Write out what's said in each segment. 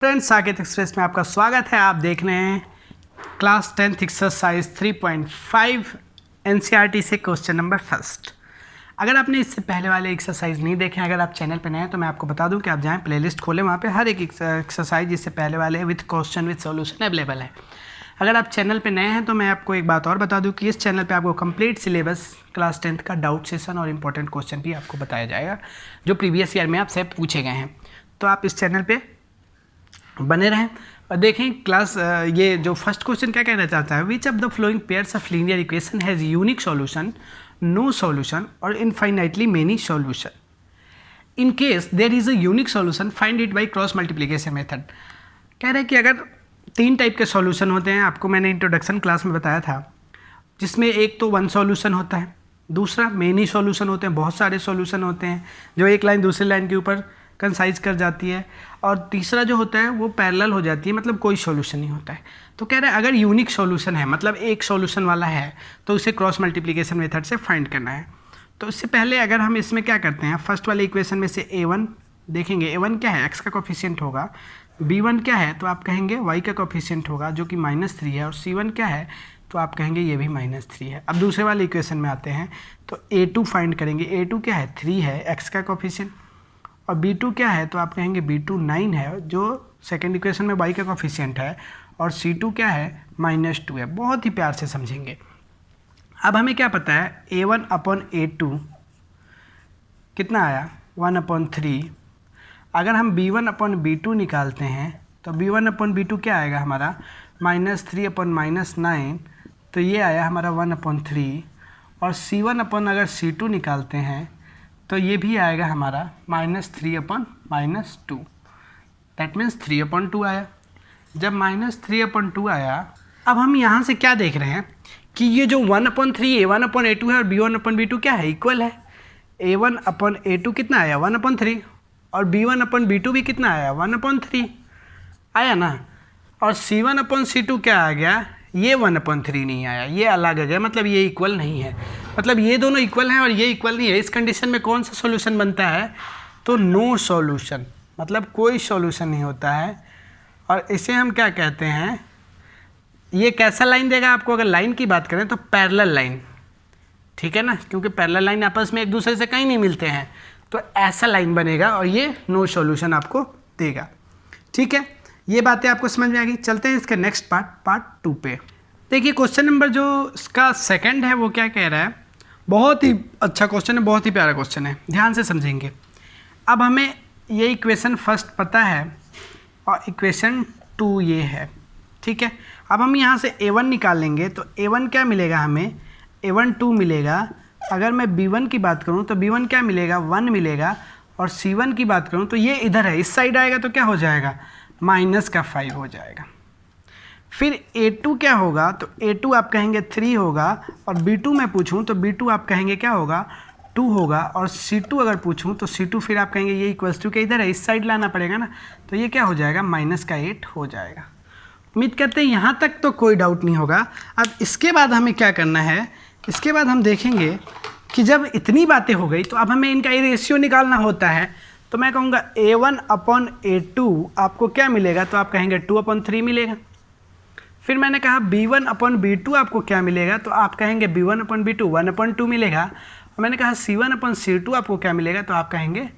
Friends, Saket express में आपका स्वागत है। आप देख रहे हैं क्लास 10th एक्सरसाइज 3.5 एनसीईआरटी से क्वेश्चन नंबर फर्स्ट। अगर आपने इससे पहले वाले एक्सरसाइज नहीं देखे, अगर आप चैनल पर नए हैं तो मैं आपको बता दूं कि आप जाएं प्लेलिस्ट खोलें, वहाँ पे हर एक एक्सरसाइज इससे पहले वाले with question with solution available है। अगर आप चैनल पे नए हैं तो मैं आपको एक बात और बता दूं कि इस चैनल पे आपको कंप्लीट सिलेबस क्लास 10th का डाउट सेशन और इम्पोर्टेंट क्वेश्चन भी आपको बताया जाएगा जो प्रीवियस ईयर में आपसे पूछे गए हैं। तो आप इस चैनल पे बने रहें और देखें क्लास। ये जो फर्स्ट क्वेश्चन क्या कहना चाहता है, which of the flowing pairs of linear equation has unique solution, no solution और infinitely many solution. In case there is a unique solution find it by cross multiplication method. कह रहे हैं कि अगर तीन टाइप के सॉल्यूशन होते हैं, आपको मैंने इंट्रोडक्शन क्लास में बताया था, जिसमें एक तो वन सॉल्यूशन होता है, दूसरा मेनी सॉल्यूशन होते हैं, बहुत सारे सॉल्यूशन होते हैं जो एक लाइन दूसरी लाइन के ऊपर कंसाइज कर जाती है, और तीसरा जो होता है वो पैरेलल हो जाती है, मतलब कोई सॉल्यूशन नहीं होता है। तो कह रहे हैं अगर यूनिक सॉल्यूशन है, मतलब एक सॉल्यूशन वाला है, तो उसे क्रॉस मल्टीप्लिकेशन मेथड से फाइंड करना है। तो इससे पहले अगर हम इसमें क्या करते हैं, फर्स्ट वाले इक्वेशन में से a1 देखेंगे। a1 क्या है, x का कोफिशिएंट होगा। b1 क्या है, तो आप कहेंगे y का कोफिशिएंट होगा जो कि -3 है। और c1 क्या है, तो आप कहेंगे ये भी -3 है। अब दूसरे वाले इक्वेशन में आते हैं तो a2 फाइंड करेंगे। a2 क्या है, 3 है x का कोफिशिएंट। और b2 क्या है, तो आप कहेंगे b2 9 है जो सेकेंड इक्वेशन में y का कोफिशिएंट है। और c2 क्या है, -2 है। बहुत ही प्यार से समझेंगे। अब हमें क्या पता है, a1/a2 कितना आया, 1/3। अगर हम b1/b2 निकालते हैं तो b1/b2 क्या आएगा हमारा, -3/-9, तो ये आया हमारा 1/3। और c1 अगर c2 निकालते हैं तो ये भी आएगा हमारा -3/-2, दैट मीन्स 3/2 आया। जब -3/2 आया, अब हम यहाँ से क्या देख रहे हैं कि ये जो 1/3 a1/a2 है और b1/b2 क्या है, इक्वल है। a1/a2 कितना आया, 1/3, और b1/b2 भी कितना आया, 1/3 आया ना। और c1/c2 क्या आ गया, ये 1/3 नहीं आया, ये अलग आ गया, मतलब ये इक्वल नहीं है। मतलब ये दोनों इक्वल हैं और ये इक्वल नहीं है। इस कंडीशन में कौन सा सॉल्यूशन बनता है, तो नो सॉल्यूशन, मतलब कोई सॉल्यूशन नहीं होता है। और इसे हम क्या कहते हैं, ये कैसा लाइन देगा आपको, अगर लाइन की बात करें तो पैरेलल लाइन, ठीक है ना, क्योंकि पैरेलल लाइन आपस में एक दूसरे से कहीं नहीं मिलते हैं, तो ऐसा लाइन बनेगा और ये नो सॉल्यूशन आपको देगा। ठीक है, ये बातें आपको समझ में आ गई। चलते हैं इसके नेक्स्ट पार्ट 2 पे। देखिए क्वेश्चन नंबर जो इसका सेकंड है वो क्या कह रहा है, बहुत ही अच्छा क्वेश्चन है, बहुत ही प्यारा क्वेश्चन है, ध्यान से समझेंगे। अब हमें ये इक्वेशन फर्स्ट पता है और इक्वेशन 2 ये है, ठीक है। अब हम यहाँ से a1 निकालेंगे तो a1 क्या मिलेगा हमें, a1 2 मिलेगा। अगर मैं b1 की बात करूँ तो b1 क्या मिलेगा, 1 मिलेगा। और c1 की बात करूँ तो ये इधर है, इस साइड आएगा तो क्या हो जाएगा, -5 हो जाएगा। फिर a2 क्या होगा, तो a2 आप कहेंगे 3 होगा। और b2 मैं पूछूं तो b2 आप कहेंगे क्या होगा, 2 होगा। और c2 अगर पूछूं तो c2 फिर आप कहेंगे ये इक्वल्स टू के इधर है, इस साइड लाना पड़ेगा ना, तो ये क्या हो जाएगा, -8 हो जाएगा। उम्मीद करते हैं यहाँ तक तो कोई डाउट नहीं होगा। अब इसके बाद हमें क्या करना है, इसके बाद हम देखेंगे कि जब इतनी बातें हो गई तो अब हमें इनका ये रेशियो निकालना होता है। तो मैं कहूँगा a1/a2 आपको क्या मिलेगा, तो आप कहेंगे 2/3 मिलेगा। फिर मैंने कहा b1/b2 आपको क्या मिलेगा, तो आप कहेंगे b1/b2 1/2 मिलेगा। और मैंने कहा c1/c2 आपको क्या मिलेगा, तो आप कहेंगे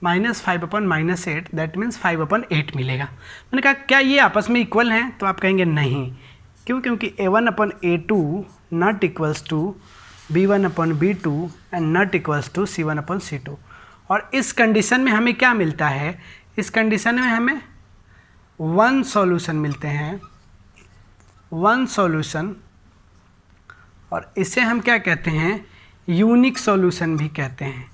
-5/-8, दैट मीन्स 5/8 मिलेगा। मैंने कहा क्या ये आपस में इक्वल हैं, तो आप कहेंगे नहीं। क्यों, क्योंकि a1/a2 not equals to b1/b2 and not equals to c1/c2। और इस कंडीशन में हमें क्या मिलता है, इस कंडीशन में हमें वन सॉल्यूशन मिलते हैं, वन सॉल्यूशन। और इसे हम क्या कहते हैं, यूनिक सॉल्यूशन भी कहते हैं,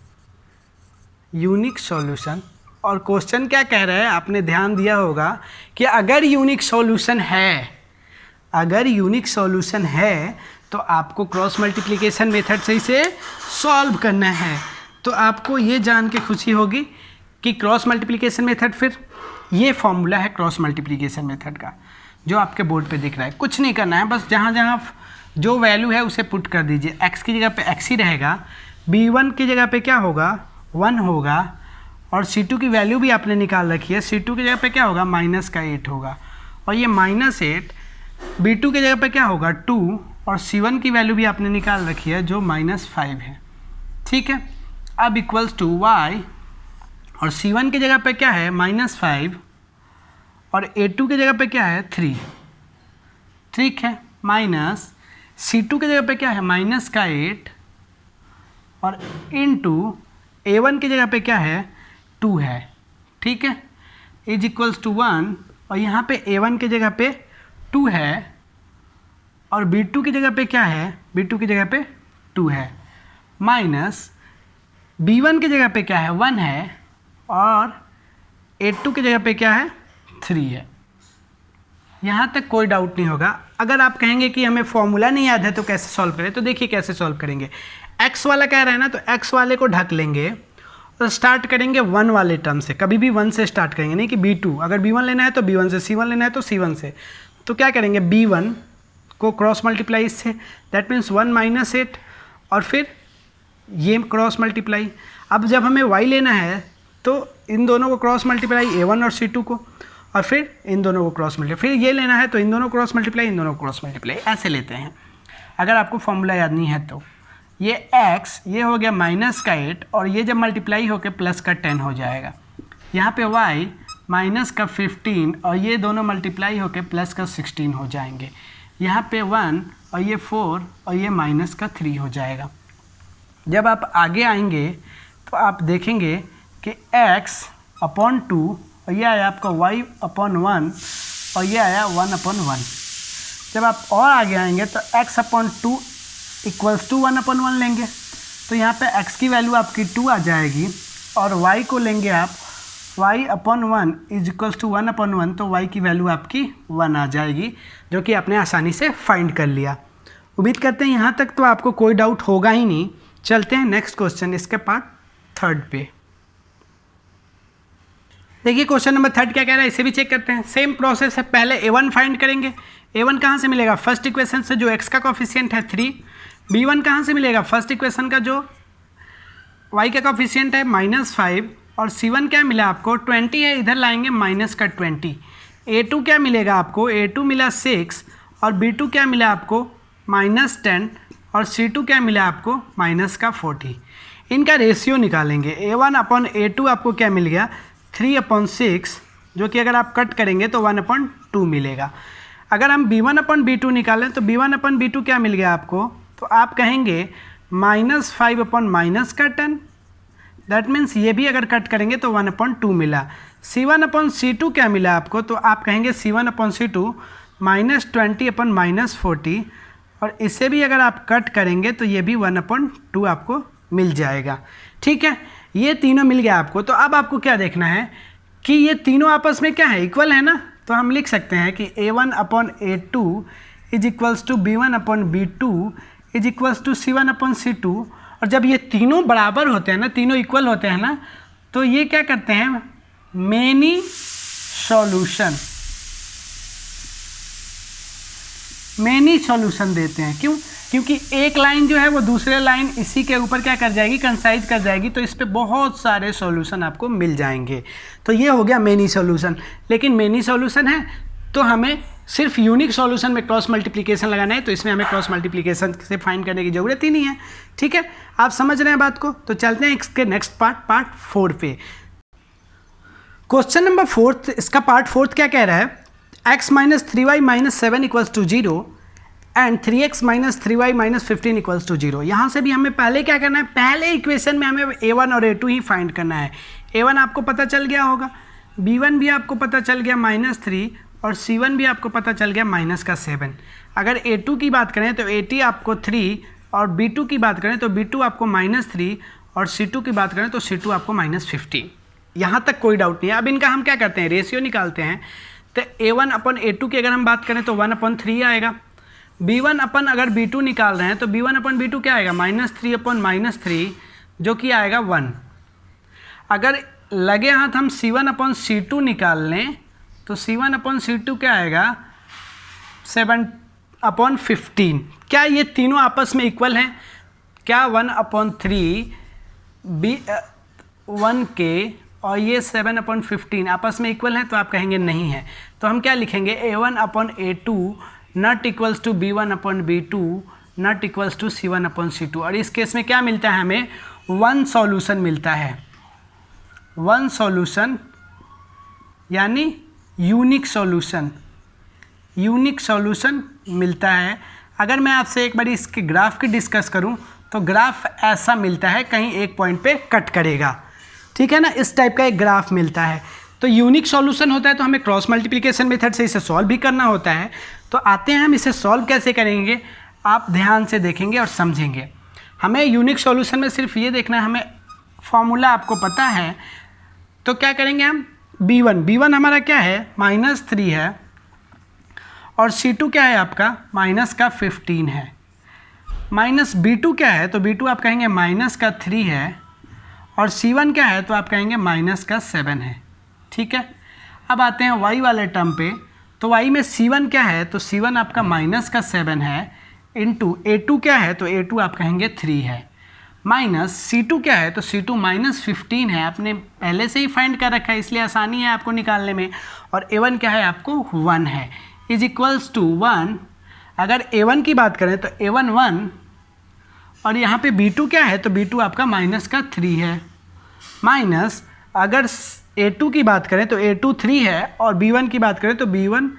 यूनिक सॉल्यूशन। और क्वेश्चन क्या कह रहा है, आपने ध्यान दिया होगा कि अगर यूनिक सॉल्यूशन है, अगर यूनिक सॉल्यूशन है तो आपको क्रॉस मल्टीप्लिकेशन मेथड से इसे सॉल्व करना है। तो आपको ये जान के खुशी होगी कि क्रॉस मल्टीप्लिकेशन मेथड, फिर ये फॉर्मूला है क्रॉस मल्टीप्लिकेशन मेथड का जो आपके बोर्ड पे दिख रहा है। कुछ नहीं करना है, बस जहाँ जहाँ जो वैल्यू है उसे पुट कर दीजिए। x की जगह पे x ही रहेगा, b1 की जगह पे क्या होगा, 1 होगा। और C2 की वैल्यू भी आपने निकाल रखी है। C2 की जगह पे क्या होगा, -8 होगा, और ये -8 B2 की जगह पे क्या होगा 2, और C1 की वैल्यू भी आपने निकाल रखी है जो -5 है। ठीक है, अब इक्वल्स टू y, और C1 की जगह पे क्या है -5, और A2 की जगह पे क्या है 3। ठीक है, माइनस C2 की जगह पे क्या है -8, और इनटू A1 की जगह पे क्या है 2 है। ठीक है, इज इक्वल्स टू 1, और यहाँ पे A1 की जगह पे 2 है, और B2 की जगह पे क्या है, B2 की जगह पे 2 है, माइनस B1 की जगह पे क्या है 1 है, और A2 की जगह पे क्या है 3 है। यहाँ तक कोई डाउट नहीं होगा। अगर आप कहेंगे कि हमें फॉर्मूला नहीं याद है तो कैसे सॉल्व करें, तो देखिए कैसे सॉल्व करेंगे। x वाला कह रहा है ना, तो x वाले को ढक लेंगे और स्टार्ट करेंगे 1 वाले टर्म से। कभी भी 1 से स्टार्ट करेंगे, नहीं कि B2, अगर B1 लेना है तो B1 से, C1 लेना है तो C1 से। तो क्या करेंगे, B1 को क्रॉस मल्टीप्लाई इससे, दैट मीन्स 1 - 8, और फिर ये क्रॉस मल्टीप्लाई। अब जब हमें y लेना है तो इन दोनों को क्रॉस मल्टीप्लाई A1 और C2 को, और फिर इन दोनों को क्रॉस मल्टीप्लाई, फिर ये लेना है तो इन दोनों क्रॉस मल्टीप्लाई, इन दोनों क्रॉस मल्टीप्लाई, ऐसे लेते हैं। अगर आपको फॉर्मूला याद नहीं है तो ये x ये हो गया -8, और ये जब मल्टीप्लाई होकर +10 हो जाएगा। यहाँ पे y -15, और ये दोनों मल्टीप्लाई होकर +16 हो जाएंगे। यहाँ पे 1, और ये 4, और ये -3 हो जाएगा। जब आप आगे आएंगे तो आप देखेंगे कि x/2, और ये आया आपका y/1, और ये आया 1/1। जब आप और आगे आएंगे तो x/2 इक्वल्स टू 1/1 लेंगे, तो यहाँ पे x की वैल्यू आपकी 2 आ जाएगी, और y को लेंगे आप y/1 इज इक्वल्स टू 1/1, तो y की वैल्यू आपकी 1 आ जाएगी, जो कि आपने आसानी से फाइंड कर लिया। उम्मीद करते हैं यहाँ तक तो आपको कोई डाउट होगा ही नहीं। चलते हैं नेक्स्ट क्वेश्चन, इसके पार्ट 3 पे। देखिए क्वेश्चन नंबर 3 क्या कह रहा है, इसे भी चेक करते हैं। सेम प्रोसेस है, पहले A1 फाइंड करेंगे। A1 कहाँ से मिलेगा, फर्स्ट इक्वेशन से जो x का कोफिशिएंट है 3। B1 कहाँ से मिलेगा, फर्स्ट इक्वेशन का जो y का कोफिशिएंट है -5, और C1 क्या मिला आपको 20 है, इधर लाएंगे -20। A2 क्या मिलेगा आपको, A2 मिला 6, और B2 क्या मिला आपको -10, और C2 क्या मिला आपको -40। इनका रेशियो निकालेंगे। A1/A2 आपको क्या मिल गया 3/6, जो कि अगर आप कट करेंगे तो 1/2 मिलेगा। अगर हम B1/B2 निकालें तो B1/B2 क्या मिल गया आपको, तो आप कहेंगे -5/-10, दैट मीन्स ये भी अगर कट करेंगे तो 1/2 मिला। C1/C2 क्या मिला आपको, तो आप कहेंगे C1/C2 -20/-40, और इसे भी अगर आप कट करेंगे तो ये भी 1/2 आपको मिल जाएगा। ठीक है, ये तीनों मिल गया आपको। तो अब आपको क्या देखना है कि ये तीनों आपस में क्या है, इक्वल है ना। तो हम लिख सकते हैं कि A1/A2 is equals to B1/B2 is equals to C1/C2। और जब ये तीनों बराबर होते हैं ना, तीनों इक्वल होते हैं ना, तो ये क्या करते हैं, मेनी सॉल्यूशन देते हैं। क्यों, क्योंकि एक लाइन जो है वो दूसरे लाइन इसी के ऊपर क्या कर जाएगी, कंसाइज कर जाएगी, तो इस पे बहुत सारे सॉल्यूशन आपको मिल जाएंगे। तो ये हो गया मेनी सॉल्यूशन। लेकिन मेनी सॉल्यूशन है तो हमें सिर्फ यूनिक सॉल्यूशन में क्रॉस मल्टीप्लिकेशन लगाना है, तो इसमें हमें क्रॉस मल्टीप्लिकेशन से फाइंड करने की ज़रूरत ही नहीं है। ठीक है, आप समझ रहे हैं बात को। तो चलते हैं इसके नेक्स्ट पार्ट 4 पे। क्वेश्चन नंबर 4, इसका पार्ट 4 क्या कह रहा है, x - 3y - 7 equals to 0 and 3x - 3y - 15 equals to 0। यहाँ से भी हमें पहले क्या करना है, पहले इक्वेशन में हमें A1 और A2 ही फाइंड करना है। A1 आपको पता चल गया होगा, B1 भी आपको पता चल गया -3, और C1 भी आपको पता चल गया -7। अगर A2 की बात करें तो A2 आपको 3, और B2 की बात करें तो B2 आपको -3, और C2 की बात करें तो C2 आपको -15। यहाँ तक कोई डाउट नहीं है। अब इनका हम क्या करते हैं, रेशियो निकालते हैं। तो A1/A2 की अगर हम बात करें तो 1/3 आएगा। B1 अगर B2 निकाल रहे हैं तो B1/B2 क्या आएगा, -3/-3, जो कि आएगा 1। अगर लगे हाथ हम C1/C2 निकाल लें तो C1/C2 क्या आएगा, 7/15। क्या ये तीनों आपस में इक्वल हैं, क्या 1/3 1 के और ये 7/15 आपस में इक्वल हैं, तो आप कहेंगे नहीं है। तो हम क्या लिखेंगे, A1/A2 not equals to B1/B2 not equals to C1/C2। और इस केस में क्या मिलता है, हमें वन सॉल्यूशन मिलता है, वन सॉल्यूशन यानी यूनिक सॉल्यूशन, यूनिक सॉल्यूशन मिलता है। अगर मैं आपसे एक बार इसके ग्राफ की डिस्कस करूं तो ग्राफ ऐसा मिलता है, कहीं एक पॉइंट पे कट करेगा, ठीक है ना, इस टाइप का एक ग्राफ मिलता है। तो यूनिक सॉल्यूशन होता है तो हमें क्रॉस मल्टीप्लिकेशन मेथड से इसे सॉल्व भी करना होता है। तो आते हैं हम इसे सॉल्व कैसे करेंगे, आप ध्यान से देखेंगे और समझेंगे। हमें यूनिक सॉल्यूशन में सिर्फ ये देखना है, हमें फॉर्मूला आपको पता है। तो क्या करेंगे हम, B1 हमारा क्या है, -3 है, और C2 क्या है आपका, -15 है। -B2 क्या है, तो B2 आप कहेंगे -3 है, और C1 क्या है, तो आप कहेंगे -7 है, ठीक है। अब आते हैं y वाले टर्म पे। तो y में C1 क्या है, तो C1 आपका -7 है, इंटू A2 क्या है, तो A2 आप कहेंगे 3 है, माइनस C2 क्या है, तो C2 -15 है, आपने पहले से ही फाइंड कर रखा है इसलिए आसानी है आपको निकालने में। और A1 क्या है, आपको 1 है, इज इक्वल्स टू 1। अगर A1 की बात करें तो A1 1, और यहाँ पे B2 क्या है, तो B2 आपका -3 है, माइनस अगर A2 की बात करें तो A2 3 है, और B1 की बात करें तो B1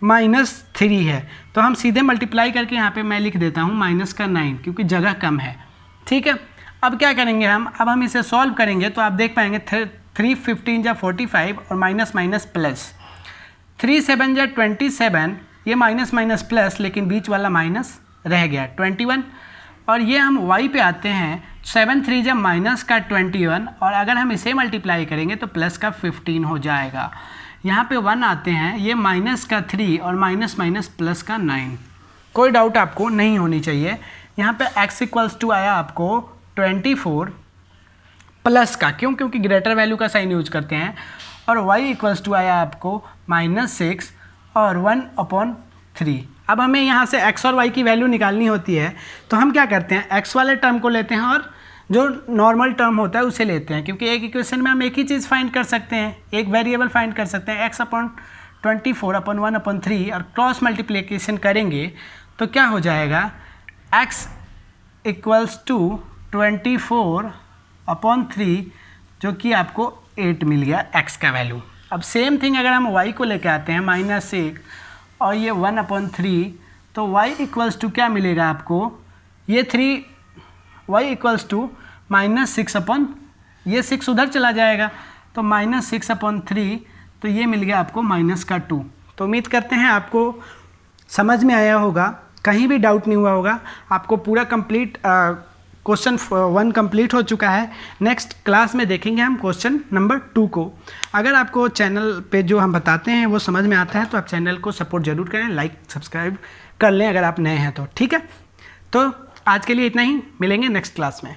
-3 है। तो हम सीधे मल्टीप्लाई करके यहाँ पे मैं लिख देता हूँ -9, क्योंकि जगह कम है, ठीक है। अब क्या करेंगे हम, अब हम इसे सॉल्व करेंगे तो आप देख पाएंगे 3 15 जा 45 और माइनस माइनस प्लस, 3 7 जा 27, ये माइनस माइनस प्लस, लेकिन बीच वाला माइनस रह गया 21। और ये हम y पे आते हैं, 7 3 जब माइनस का 21, और अगर हम इसे मल्टीप्लाई करेंगे तो प्लस का 15 हो जाएगा। यहाँ पे 1 आते हैं, ये माइनस का 3 और माइनस माइनस प्लस का 9। कोई डाउट आपको नहीं होनी चाहिए। यहाँ पे x इक्वल्स टू आया आपको 24 प्लस का, क्यों, क्योंकि ग्रेटर वैल्यू का साइन यूज करते हैं, और y इक्वल्स टू आया आपको -6 और 1/3। अब हमें यहाँ से x और y की वैल्यू निकालनी होती है, तो हम क्या करते हैं, x वाले टर्म को लेते हैं और जो नॉर्मल टर्म होता है उसे लेते हैं, क्योंकि एक इक्वेशन में हम एक ही चीज़ फाइंड कर सकते हैं, एक वेरिएबल फाइंड कर सकते हैं, x/24/1/3, और क्रॉस मल्टीप्लिकेशन करेंगे तो क्या हो जाएगा, x इक्वल्स टू 24/3, जो कि आपको 8 मिल गया x का वैल्यू। अब सेम थिंग अगर हम y को लेके आते हैं -1 और ये 1/3, तो y इक्वल्स टू क्या मिलेगा आपको, ये 3, y इक्वल्स टू -6 ये 6 उधर चला जाएगा, तो -6/3, तो ये मिल गया आपको -2। तो उम्मीद करते हैं आपको समझ में आया होगा, कहीं भी डाउट नहीं हुआ होगा, आपको पूरा कंप्लीट क्वेश्चन 1 कंप्लीट हो चुका है। नेक्स्ट क्लास में देखेंगे हम क्वेश्चन नंबर 2 को। अगर आपको चैनल पे जो हम बताते हैं वो समझ में आता है तो आप चैनल को सपोर्ट जरूर करें, लाइक सब्सक्राइब कर लें अगर आप नए हैं तो, ठीक है। तो आज के लिए इतना ही, मिलेंगे नेक्स्ट क्लास में।